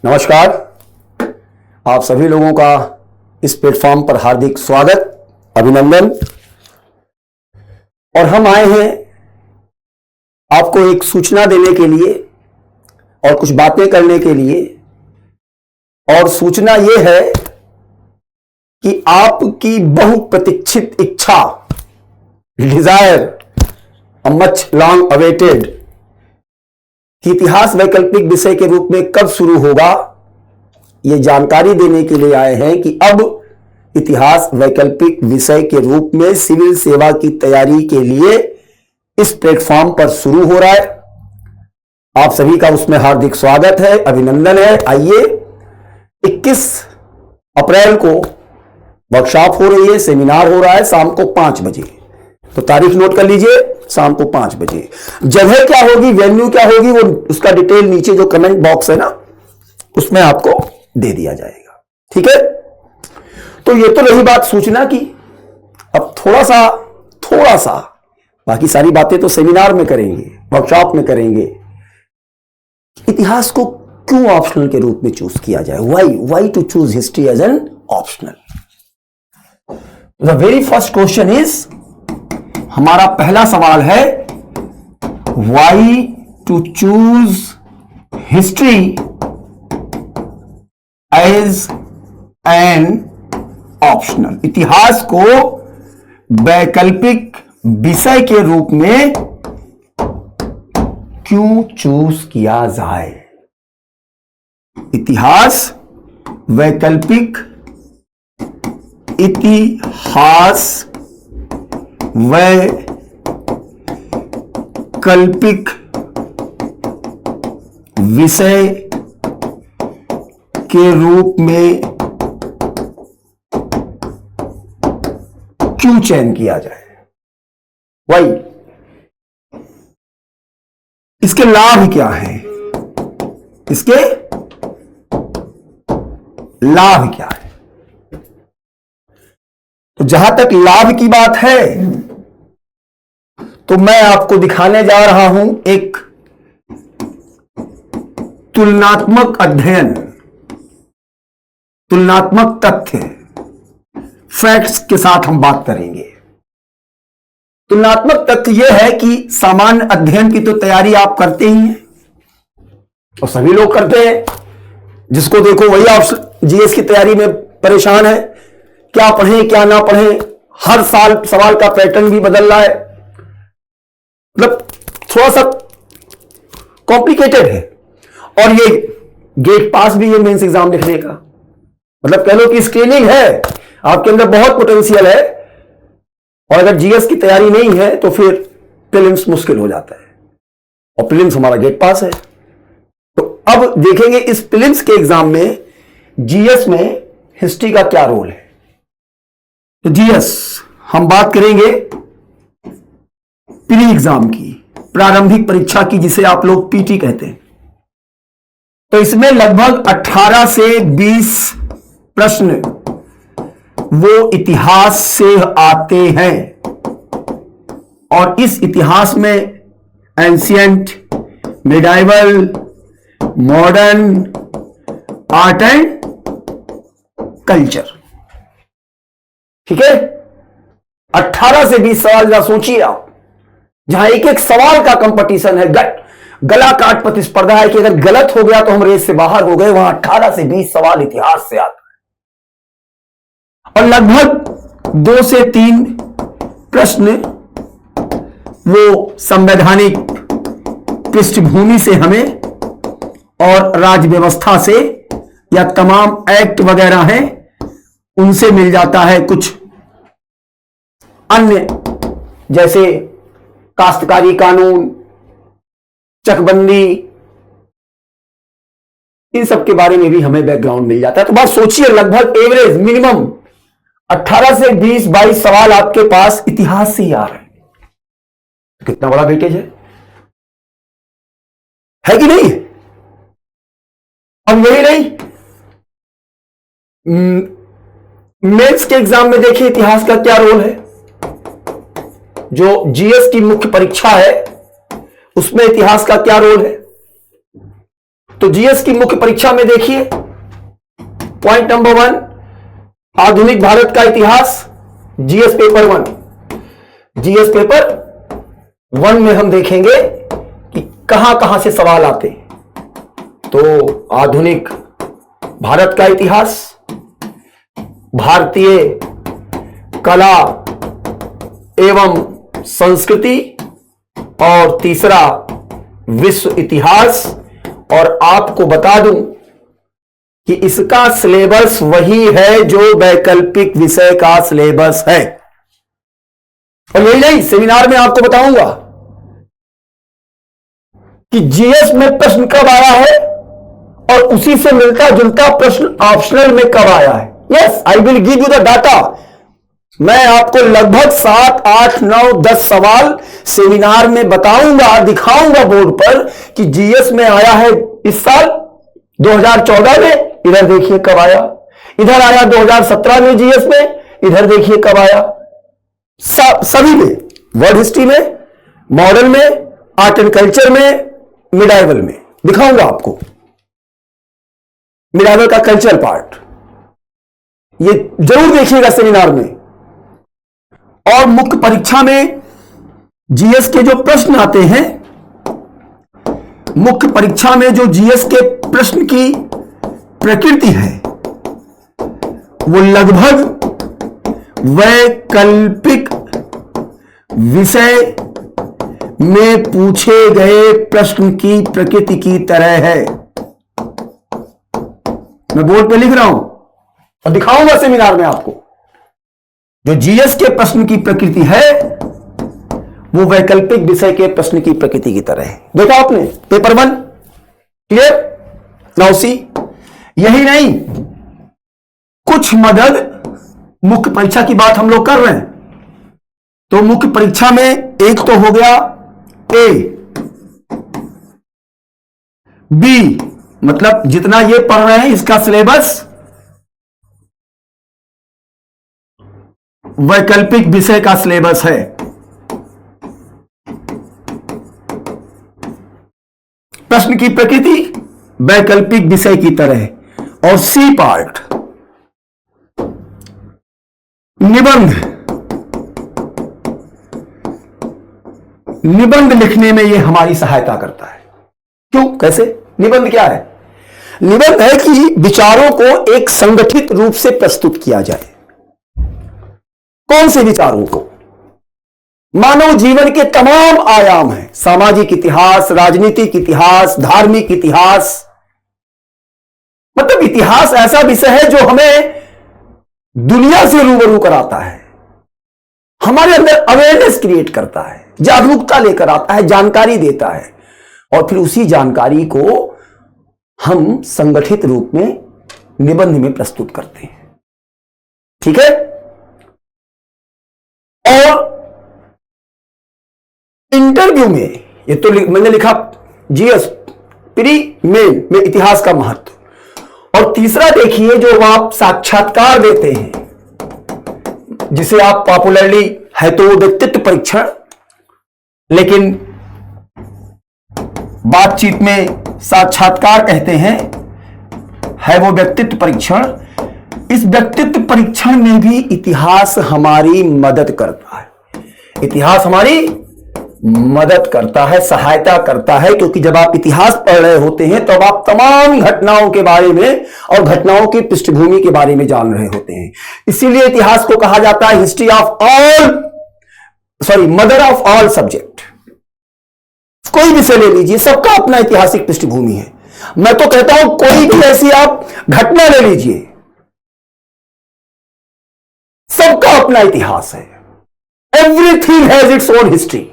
नमस्कार। आप सभी लोगों का इस प्लेटफॉर्म पर हार्दिक स्वागत, अभिनंदन। और हम आए हैं आपको एक सूचना देने के लिए और कुछ बातें करने के लिए। और सूचना यह है कि आपकी बहुप्रतीक्षित इच्छा, डिजायर, मच लॉन्ग अवेटेड, कि इतिहास वैकल्पिक विषय के रूप में कब शुरू होगा, यह जानकारी देने के लिए आए हैं कि अब इतिहास वैकल्पिक विषय के रूप में सिविल सेवा की तैयारी के लिए इस प्लेटफॉर्म पर शुरू हो रहा है। आप सभी का उसमें हार्दिक स्वागत है, अभिनंदन है। आइए, 21 अप्रैल को वर्कशॉप हो रही है, सेमिनार हो रहा है शाम को 5 बजे। तो तारीख नोट कर लीजिए, शाम को 5 बजे। जगह क्या होगी, वेन्यू क्या होगी, वो उसका डिटेल नीचे जो कमेंट बॉक्स है ना, उसमें आपको दे दिया जाएगा। ठीक है। तो ये तो रही बात सूचना की। अब थोड़ा सा बाकी सारी बातें तो सेमिनार में करेंगे, वर्कशॉप में करेंगे। इतिहास को क्यों ऑप्शनल के रूप में चूज किया जाए? Why to choose history as an optional? The very first question is, हमारा पहला सवाल है, why to choose history as an optional? इतिहास को वैकल्पिक विषय के रूप में क्यों चूज किया जाए? इतिहास वैकल्पिक, इतिहास वैकल्पिक विषय के रूप में क्यों चयन किया जाए? वाई? इसके लाभ क्या हैं? इसके लाभ क्या है? तो जहां तक लाभ की बात है, तो मैं आपको दिखाने जा रहा हूं एक तुलनात्मक अध्ययन, तुलनात्मक तथ्य, फैक्ट्स के साथ हम बात करेंगे। तुलनात्मक तथ्य यह है कि सामान्य अध्ययन की तो तैयारी आप करते ही हैं और सभी लोग करते हैं। जिसको देखो वही ऑप्शन जीएस की तैयारी में परेशान है, क्या पढ़ें क्या ना पढ़ें। हर साल सवाल का पैटर्न भी बदल रहा है, मतलब थोड़ा सा कॉम्प्लिकेटेड है। और ये गेट पास भी है मेंस एग्जाम लिखने का, मतलब कह लो कि स्क्रीनिंग है, आपके अंदर बहुत पोटेंशियल है। और अगर जीएस की तैयारी नहीं है तो फिर प्रीलिम्स मुश्किल हो जाता है, और प्रीलिम्स हमारा गेट पास है। तो अब देखेंगे इस प्रीलिम्स के एग्जाम में जीएस में हिस्ट्री का क्या रोल है। तो जीएस हम बात करेंगे प्री एग्जाम की, प्रारंभिक परीक्षा की, जिसे आप लोग पीटी कहते हैं। तो इसमें लगभग 18 से 20 प्रश्न वो इतिहास से आते हैं। और इस इतिहास में ancient, medieval, modern, art and culture. ठीक है। 18 से 20 सवाल जरा सोचिए आप, जहां एक एक सवाल का कंपटीशन है, गला काट प्रतिस्पर्धा है कि अगर गलत हो गया तो हम रेस से बाहर हो गए। वहां 18 से 20 सवाल इतिहास से आता है, और लगभग 2 से 3 प्रश्न वो संवैधानिक पृष्ठभूमि से हमें और राज्य व्यवस्था से, या तमाम एक्ट वगैरह हैं उनसे मिल जाता है। कुछ अन्य जैसे काश्तकारी कानून, चकबंदी, इन सब के बारे में भी हमें बैकग्राउंड मिल जाता है। तो बात सोचिए, लगभग एवरेज मिनिमम 18 से 20-22 सवाल आपके पास इतिहास से ही आ रहे हैं। तो कितना बड़ा वेटेज है कि नहीं? अब यही नहीं, मेंस के एग्जाम में देखिए इतिहास का क्या रोल है। जो जीएस की मुख्य परीक्षा है उसमें इतिहास का क्या रोल है। तो जीएस की मुख्य परीक्षा में देखिए, पॉइंट नंबर 1, आधुनिक भारत का इतिहास, जीएस पेपर 1। जीएस पेपर 1 में हम देखेंगे कि कहां कहां से सवाल आते। तो आधुनिक भारत का इतिहास, भारतीय कला एवं संस्कृति, और तीसरा विश्व इतिहास। और आपको बता दूं कि इसका सिलेबस वही है जो वैकल्पिक विषय का सिलेबस है। और यही नहीं, सेमिनार में आपको बताऊंगा कि जीएस में प्रश्न कब आया है और उसी से मिलता जुलता प्रश्न ऑप्शनल में कब आया है। Yes, I will give you the data. मैं आपको लगभग 7, 8, 9, 10 सवाल सेमिनार में बताऊंगा, दिखाऊंगा बोर्ड पर कि जीएस में आया है इस साल 2014 में, इधर देखिए कब आया, इधर आया 2017 में जीएस में, इधर देखिए कब आया। सभी में, वर्ल्ड हिस्ट्री में, मॉडर्न में, आर्ट एंड कल्चर में, मिडाइवल में दिखाऊंगा आपको। मिडाइवल का कल्चर पार्ट ये जरूर देखिएगा सेमिनार में। और मुख्य परीक्षा में जीएस के जो प्रश्न आते हैं, मुख्य परीक्षा में जो जीएस के प्रश्न की प्रकृति है वो लगभग वैकल्पिक विषय में पूछे गए प्रश्न की प्रकृति की तरह है। मैं बोर्ड पे लिख रहा हूं और दिखाऊंगा सेमिनार में आपको। जो जीएस के प्रश्न की प्रकृति है वो वैकल्पिक विषय के प्रश्न की प्रकृति की तरह है। देखा आपने पेपर 1, क्लियर? नाउ सी, यही नहीं, कुछ मदद मुख्य परीक्षा की बात हम लोग कर रहे हैं। तो मुख्य परीक्षा में एक तो हो गया ए, बी, मतलब जितना ये पढ़ रहे हैं इसका सिलेबस वैकल्पिक विषय का सिलेबस है। प्रश्न की प्रकृति वैकल्पिक विषय की तरह। और सी पार्ट, निबंध, निबंध लिखने में यह हमारी सहायता करता है। क्यों, कैसे? निबंध क्या है? निबंध है कि विचारों को एक संगठित रूप से प्रस्तुत किया जाए। कौन से विचारों को? मानव जीवन के तमाम आयाम हैं, सामाजिक इतिहास, राजनीतिक इतिहास, धार्मिक इतिहास। मतलब इतिहास ऐसा विषय है जो हमें दुनिया से रूबरू कराता है, हमारे अंदर अवेयरनेस क्रिएट करता है, जागरूकता लेकर आता है, जानकारी देता है, और फिर उसी जानकारी को हम संगठित रूप में निबंध में प्रस्तुत करते हैं। ठीक है? और इंटरव्यू में, ये तो मैंने लिखा जीएस प्री मेन में इतिहास का महत्व। और तीसरा देखिए, जो आप साक्षात्कार देते हैं, जिसे आप पॉपुलरली है तो व्यक्तित्व परीक्षण, लेकिन बातचीत में साक्षात्कार कहते हैं, है वो व्यक्तित्व परीक्षण। इस व्यक्तित्व परीक्षण में भी इतिहास हमारी मदद करता है। इतिहास हमारी मदद करता है, सहायता करता है, क्योंकि जब आप इतिहास पढ़ रहे होते हैं तब आप तमाम घटनाओं के बारे में और घटनाओं की पृष्ठभूमि के बारे में जान रहे होते हैं। इसीलिए इतिहास को कहा जाता है history of all, mother of all subject. कोई विषय ले लीजिए, सबका अपना ऐतिहासिक पृष्ठभूमि है। मैं तो कहता हूं कोई भी ऐसी आप घटना ले लीजिए, सबका अपना इतिहास है। Everything has its own history.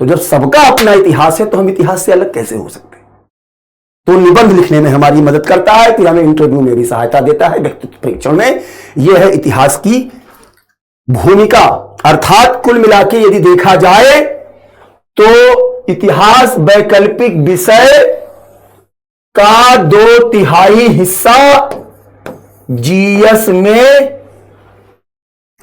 तो जब सबका अपना इतिहास है तो हम इतिहास से अलग कैसे हो सकते? तो निबंध लिखने में हमारी मदद करता है, फिर हमें इंटरव्यू में भी सहायता देता है, व्यक्तित्व परीक्षण में। यह है इतिहास की भूमिका। अर्थात कुल मिलाके यदि देखा जाए तो इतिहास वैकल्पिक विषय का 2/3 हिस्सा जीएस में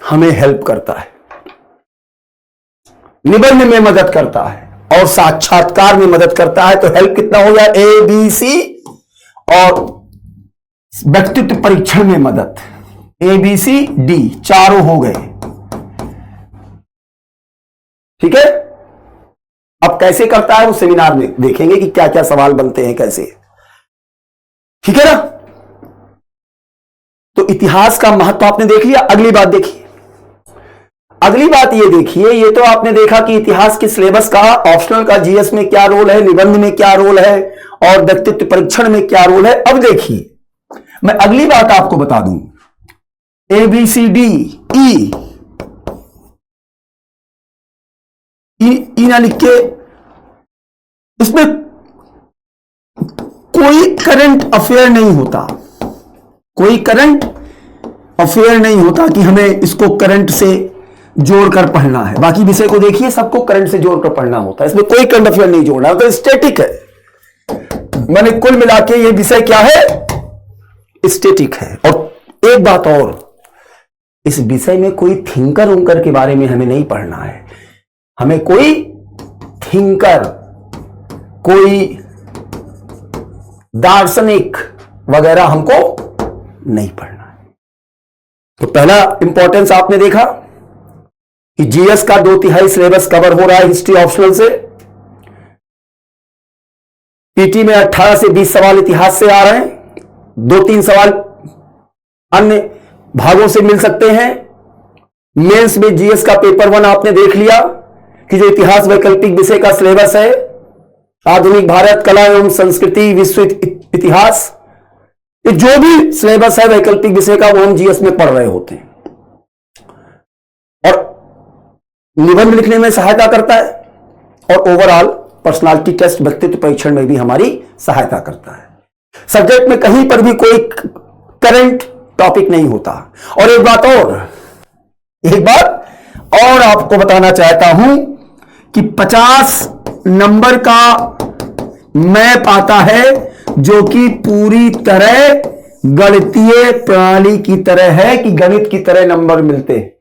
हमें हेल्प करता है, निबंध में मदद करता है। और साक्षात्कार में मदद करता है। तो हेल्प कितना हो गया, ABC, और व्यक्तित्व परीक्षण में मदद, ABCD, चारों हो गए। ठीक है, अब कैसे करता है वो सेमिनार में देखेंगे कि क्या क्या सवाल बनते हैं कैसे। ठीक है ना। तो इतिहास का महत्व आपने देख लिया। अगली बात देखिए, अगली बात ये देखिए, ये तो आपने देखा कि इतिहास के सिलेबस का, ऑप्शनल का जीएस में क्या रोल है, निबंध में क्या रोल है, और व्यक्तित्व परीक्षण में क्या रोल है। अब देखिए, मैं अगली बात आपको बता दूं, ABCD, ई ना लिख के, इसमें कोई करंट अफेयर नहीं होता, कोई करंट अफेयर नहीं होता कि हमें इसको करंट से जोड़कर पढ़ना है। बाकी विषय को देखिए, सबको करंट से जोड़कर पढ़ना होता है, इसमें कोई करंट अफेयर नहीं जोड़ना, तो स्टैटिक है। मैंने कुल मिला के ये विषय क्या है, स्टैटिक है। और एक बात और, इस विषय में कोई थिंकर उंकर के बारे में हमें नहीं पढ़ना है। हमें कोई थिंकर, कोई दार्शनिक वगैरह हमको नहीं पढ़ना है। तो पहला इंपॉर्टेंस आपने देखा कि जीएस का 2/3 सिलेबस कवर हो रहा है हिस्ट्री ऑप्शनल से। पीटी में 18 से 20 सवाल इतिहास से आ रहे हैं, 2-3 सवाल अन्य भागों से मिल सकते हैं। मेंस में जीएस का पेपर 1 आपने देख लिया कि जो इतिहास वैकल्पिक विषय का सिलेबस है, आधुनिक भारत, कला एवं संस्कृति, विश्व इतिहास, ये जो भी सिलेबस है वैकल्पिक विषय का, वो हम जीएस में पढ़ रहे होते हैं। और निबंध लिखने में सहायता करता है, और ओवरऑल पर्सनालिटी टेस्ट, व्यक्तित्व परीक्षण में भी हमारी सहायता करता है। सब्जेक्ट में कहीं पर भी कोई करंट टॉपिक नहीं होता। और एक बात और आपको बताना चाहता हूं कि 50 नंबर का मैप आता है, जो कि पूरी तरह गणितीय प्रणाली की तरह है, कि गणित की तरह नंबर मिलते हैं।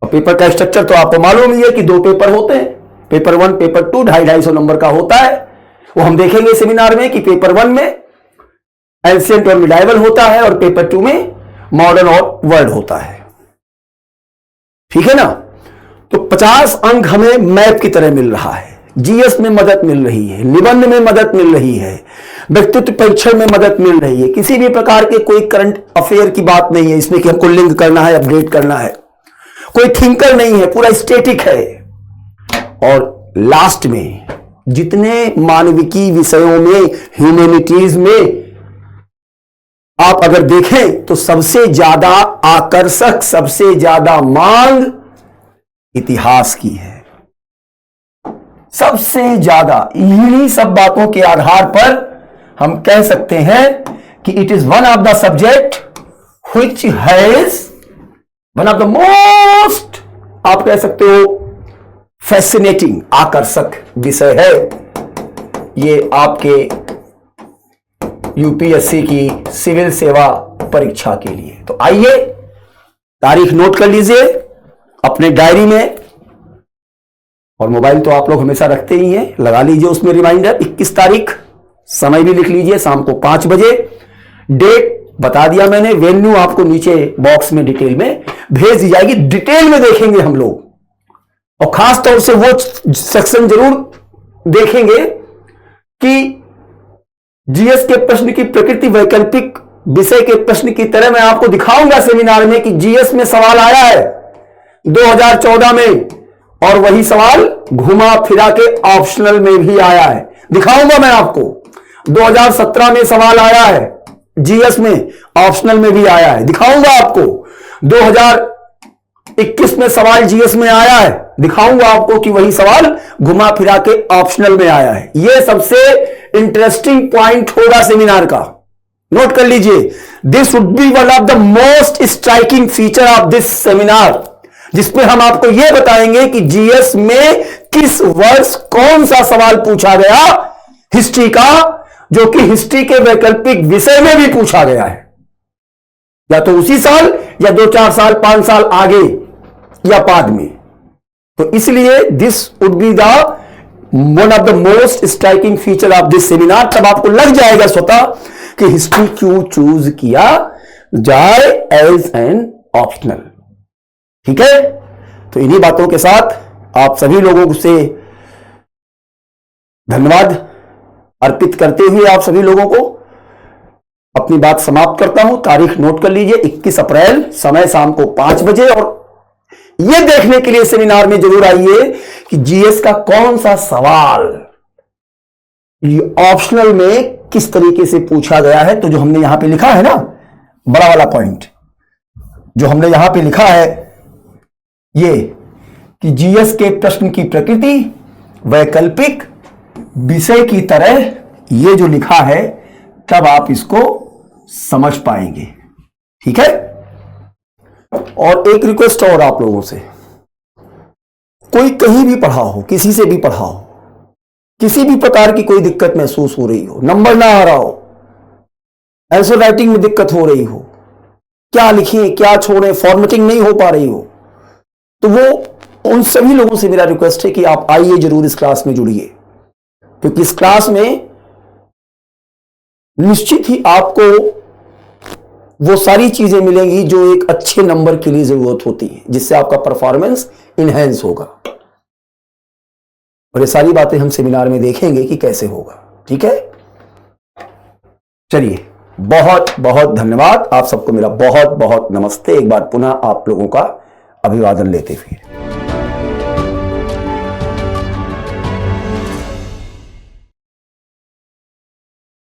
और पेपर का स्ट्रक्चर तो आपको मालूम ही है कि 2 पेपर होते हैं, पेपर 1, पेपर 2, 250-250 नंबर का होता है। वो हम देखेंगे सेमिनार में कि पेपर 1 में एंशिएंट और मिडाइवल होता है, और पेपर 2 में मॉडर्न और वर्ल्ड होता है। ठीक है ना। तो 50 अंक हमें मैप की तरह मिल रहा है, जीएस में मदद मिल रही है, निबंध में मदद मिल रही है, व्यक्तित्व परीक्षण में मदद मिल रही है। किसी भी प्रकार के कोई करंट अफेयर की बात नहीं है इसमें कि हमको लिंक करना है, अपडेट करना है। कोई थिंकर नहीं है, पूरा स्टैटिक है। और लास्ट में जितने मानविकी विषयों में, ह्यूमैनिटीज में आप अगर देखें, तो सबसे ज्यादा आकर्षक, सबसे ज्यादा मांग इतिहास की है, सबसे ज्यादा। इन्हीं सब बातों के आधार पर हम कह सकते हैं कि it is one of the subject which has one of the most, आप कह सकते हो, फैसिनेटिंग, आकर्षक विषय है ये आपके यूपीएससी की सिविल सेवा परीक्षा के लिए। तो आइए तारीख नोट कर लीजिए अपने डायरी में, और मोबाइल तो आप लोग हमेशा रखते ही हैं, लगा लीजिए उसमें रिमाइंडर। 21 तारीख, समय भी लिख लीजिए, शाम को 5 बजे। डेट बता दिया मैंने, वेन्यू आपको नीचे बॉक्स में डिटेल में भेज दी जाएगी। डिटेल में देखेंगे हम लोग, और खास तौर से वो सेक्शन जरूर देखेंगे कि जीएस के प्रश्न की प्रकृति वैकल्पिक विषय के प्रश्न की तरह। मैं आपको दिखाऊंगा सेमिनार में कि जीएस में सवाल आया है 2014 में, और वही सवाल घुमा फिरा के ऑप्शनल में भी आया है, दिखाऊंगा मैं आपको। 2017 में सवाल आया है जीएस में, ऑप्शनल में भी आया है, दिखाऊंगा आपको। 2021 में सवाल जीएस में आया है, दिखाऊंगा आपको कि वही सवाल घुमा फिरा के ऑप्शनल में आया है। यह सबसे इंटरेस्टिंग पॉइंट होगा सेमिनार का, नोट कर लीजिए। This would be one of the most striking feature of this seminar, जिसमें हम आपको यह बताएंगे कि जीएस में किस वर्ष कौन सा सवाल पूछा गया हिस्ट्री का, जो कि हिस्ट्री के वैकल्पिक विषय में भी पूछा गया है, या तो उसी साल, या 2-4 साल, 5 साल आगे या बाद में। तो इसलिए this would be the one of the most striking feature of this seminar. तब आपको लग जाएगा स्वतः कि हिस्ट्री क्यों चूज किया जाए एज एन ऑप्शनल। ठीक है, तो इन्हीं बातों के साथ आप सभी लोगों से धन्यवाद अर्पित करते हुए आप सभी लोगों को अपनी बात समाप्त करता हूं। तारीख नोट कर लीजिए, 21 अप्रैल, समय शाम को 5 बजे। और यह देखने के लिए सेमिनार में जरूर आइए कि जीएस का कौन सा सवाल ऑप्शनल में किस तरीके से पूछा गया है। तो जो हमने यहां पे लिखा है ना, बड़ा वाला पॉइंट जो हमने यहां पे लिखा है, ये कि जीएस के प्रश्न की प्रकृति वैकल्पिक विषय की तरह, ये जो लिखा है, तब आप इसको समझ पाएंगे। ठीक है, और एक रिक्वेस्ट और आप लोगों से, कोई कहीं भी पढ़ा हो, किसी से भी पढ़ा हो, किसी भी प्रकार की कोई दिक्कत महसूस हो रही हो, नंबर ना आ रहा हो, आंसर राइटिंग में दिक्कत हो रही हो, क्या लिखें क्या छोड़ें, फॉर्मेटिंग नहीं हो पा रही हो, तो वो उन सभी लोगों से मेरा रिक्वेस्ट है कि आप आइए जरूर इस क्लास में जुड़िए, क्योंकि इस क्लास में निश्चित ही आपको वो सारी चीजें मिलेंगी जो एक अच्छे नंबर के लिए जरूरत होती है, जिससे आपका परफॉर्मेंस इनहेंस होगा। और ये सारी बातें हम सेमिनार में देखेंगे कि कैसे होगा। ठीक है, चलिए, बहुत बहुत धन्यवाद। आप सबको मेरा बहुत बहुत नमस्ते। एक बार पुनः आप लोगों का अभिवादन लेते हुए